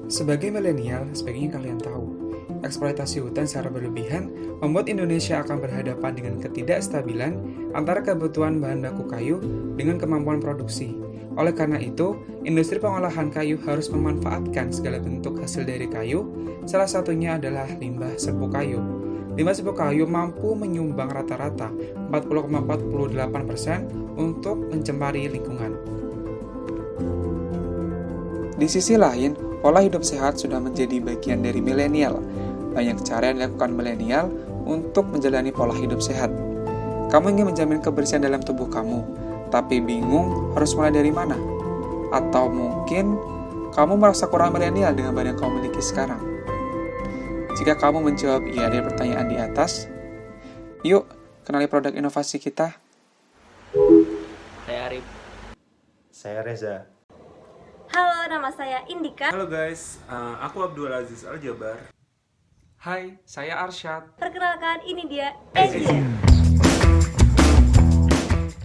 Sebagai milenial, sebaiknya kalian tahu, eksploitasi hutan secara berlebihan membuat Indonesia akan berhadapan dengan ketidakstabilan antara kebutuhan bahan baku kayu dengan kemampuan produksi. Oleh karena itu, industri pengolahan kayu harus memanfaatkan segala bentuk hasil dari kayu, salah satunya adalah limbah serbuk kayu. Limbah serbuk kayu mampu menyumbang rata-rata 40,48% untuk mencemari lingkungan. Di sisi lain, pola hidup sehat sudah menjadi bagian dari milenial. Banyak cara yang dilakukan milenial untuk menjalani pola hidup sehat. Kamu ingin menjamin kebersihan dalam tubuh kamu, tapi bingung harus mulai dari mana? Atau mungkin kamu merasa kurang milenial dengan badan yang kamu miliki sekarang? Jika kamu menjawab iya dari pertanyaan di atas, yuk kenali produk inovasi kita. Saya Arif. Saya Reza. Halo, nama saya Indika. Halo guys, aku Abdul Aziz Aljabar. Hai, saya Arsyad. Perkenalkan, ini dia Ezier.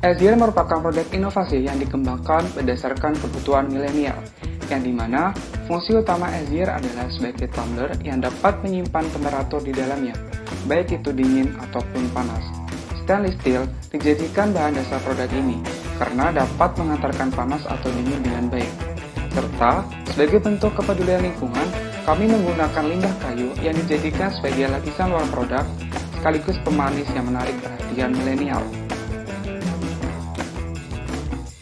Ezier merupakan produk inovasi yang dikembangkan berdasarkan kebutuhan milenial, yang dimana fungsi utama Ezier adalah sebagai tumbler yang dapat menyimpan temperatur di dalamnya, baik itu dingin ataupun panas. Stainless steel dijadikan bahan dasar produk ini, karena dapat mengantarkan panas atau dingin dengan baik. Serta, sebagai bentuk kepedulian lingkungan, kami menggunakan limbah kayu yang dijadikan sebagai lapisan luar produk, sekaligus pemanis yang menarik perhatian milenial.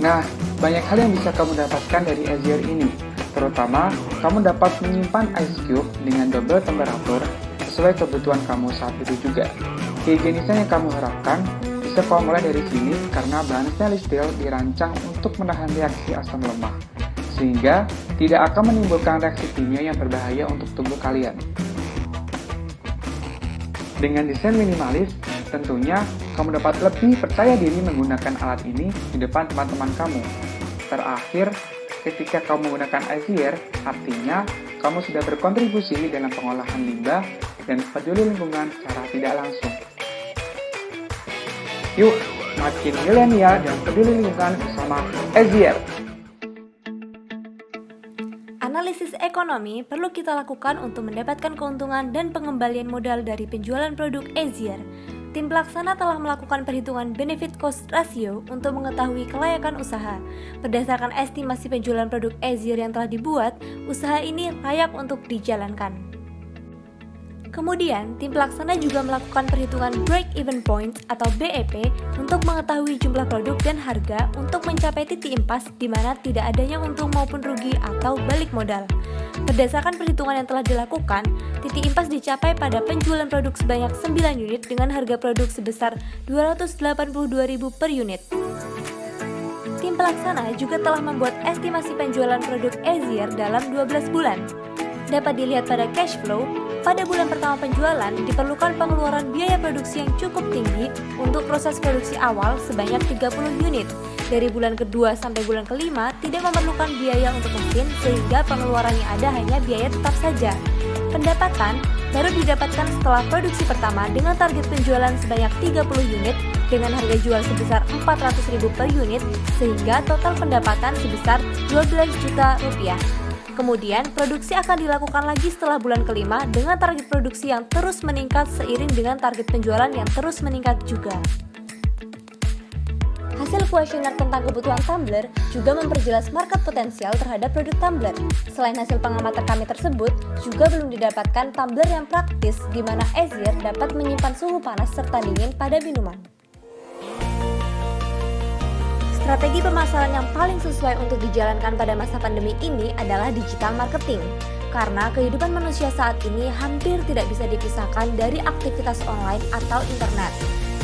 Nah, banyak hal yang bisa kamu dapatkan dari Ezier ini, terutama kamu dapat menyimpan ice cube dengan double temperatur sesuai kebutuhan kamu saat itu juga. Kehigienisan yang kamu harapkan bisa kamu mulai dari sini karena bahan stainless steel dirancang untuk menahan reaksi asam lemah, sehingga tidak akan menimbulkan reaksi kimia yang berbahaya untuk tubuh kalian. Dengan desain minimalis, tentunya kamu dapat lebih percaya diri menggunakan alat ini di depan teman-teman kamu. Terakhir, ketika kamu menggunakan Ezier, artinya kamu sudah berkontribusi dalam pengolahan limbah dan peduli lingkungan secara tidak langsung. Yuk, makin milenial dan peduli lingkungan bersama Ezier. Analisis ekonomi perlu kita lakukan untuk mendapatkan keuntungan dan pengembalian modal dari penjualan produk Ezier. Tim pelaksana telah melakukan perhitungan benefit cost ratio untuk mengetahui kelayakan usaha. Berdasarkan estimasi penjualan produk Ezier yang telah dibuat, usaha ini layak untuk dijalankan. Kemudian, tim pelaksana juga melakukan perhitungan break-even point atau BEP untuk mengetahui jumlah produk dan harga untuk mencapai titik impas di mana tidak adanya untung maupun rugi atau balik modal. Berdasarkan perhitungan yang telah dilakukan, titik impas dicapai pada penjualan produk sebanyak 9 unit dengan harga produk sebesar Rp282.000 per unit. Tim pelaksana juga telah membuat estimasi penjualan produk Ezier dalam 12 bulan. Dapat dilihat pada cash flow. Pada bulan pertama penjualan, diperlukan pengeluaran biaya produksi yang cukup tinggi untuk proses produksi awal sebanyak 30 unit. Dari bulan kedua sampai bulan kelima, tidak memerlukan biaya untuk mesin sehingga pengeluaran yang ada hanya biaya tetap saja. Pendapatan baru didapatkan setelah produksi pertama dengan target penjualan sebanyak 30 unit dengan harga jual sebesar Rp400.000 per unit sehingga total pendapatan sebesar Rp12 juta. Kemudian, produksi akan dilakukan lagi setelah bulan kelima dengan target produksi yang terus meningkat seiring dengan target penjualan yang terus meningkat juga. Hasil kuesioner tentang kebutuhan tumbler juga memperjelas market potensial terhadap produk tumbler. Selain hasil pengamatan kami tersebut, juga belum didapatkan tumbler yang praktis di mana Ezier dapat menyimpan suhu panas serta dingin pada minuman. Strategi pemasaran yang paling sesuai untuk dijalankan pada masa pandemi ini adalah digital marketing. Karena kehidupan manusia saat ini hampir tidak bisa dipisahkan dari aktivitas online atau internet.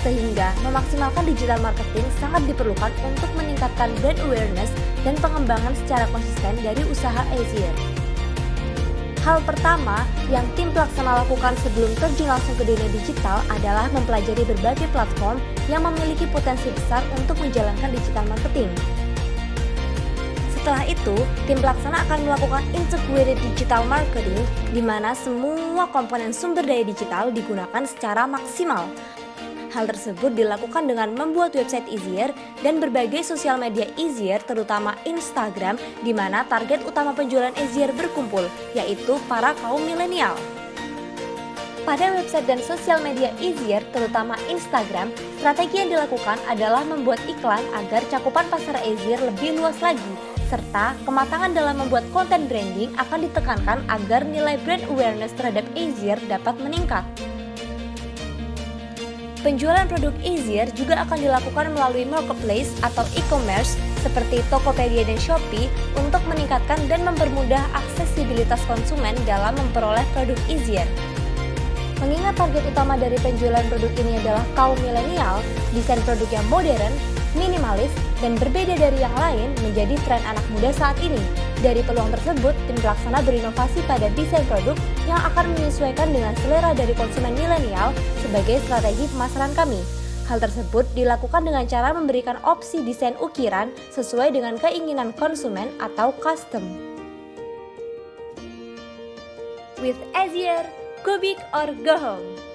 Sehingga memaksimalkan digital marketing sangat diperlukan untuk meningkatkan brand awareness dan pengembangan secara konsisten dari usaha Ezier. Hal pertama yang tim pelaksana lakukan sebelum terjun langsung ke dunia digital adalah mempelajari berbagai platform yang memiliki potensi besar untuk menjalankan digital marketing. Setelah itu, tim pelaksana akan melakukan integrated digital marketing di mana semua komponen sumber daya digital digunakan secara maksimal. Hal tersebut dilakukan dengan membuat website easier dan berbagai sosial media easier, terutama Instagram, di mana target utama penjualan easier berkumpul, yaitu para kaum milenial. Pada website dan sosial media easier, terutama Instagram, strategi yang dilakukan adalah membuat iklan agar cakupan pasar easier lebih luas lagi, serta kematangan dalam membuat konten branding akan ditekankan agar nilai brand awareness terhadap easier dapat meningkat. Penjualan produk easier juga akan dilakukan melalui marketplace atau e-commerce seperti Tokopedia dan Shopee untuk meningkatkan dan mempermudah aksesibilitas konsumen dalam memperoleh produk easier. Mengingat target utama dari penjualan produk ini adalah kaum milenial, desain produk yang modern, minimalis, dan berbeda dari yang lain menjadi tren anak muda saat ini. Dari peluang tersebut, tim pelaksana berinovasi pada desain produk yang akan menyesuaikan dengan selera dari konsumen milenial sebagai strategi pemasaran kami. Hal tersebut dilakukan dengan cara memberikan opsi desain ukiran sesuai dengan keinginan konsumen atau custom. With easier, go big or go home.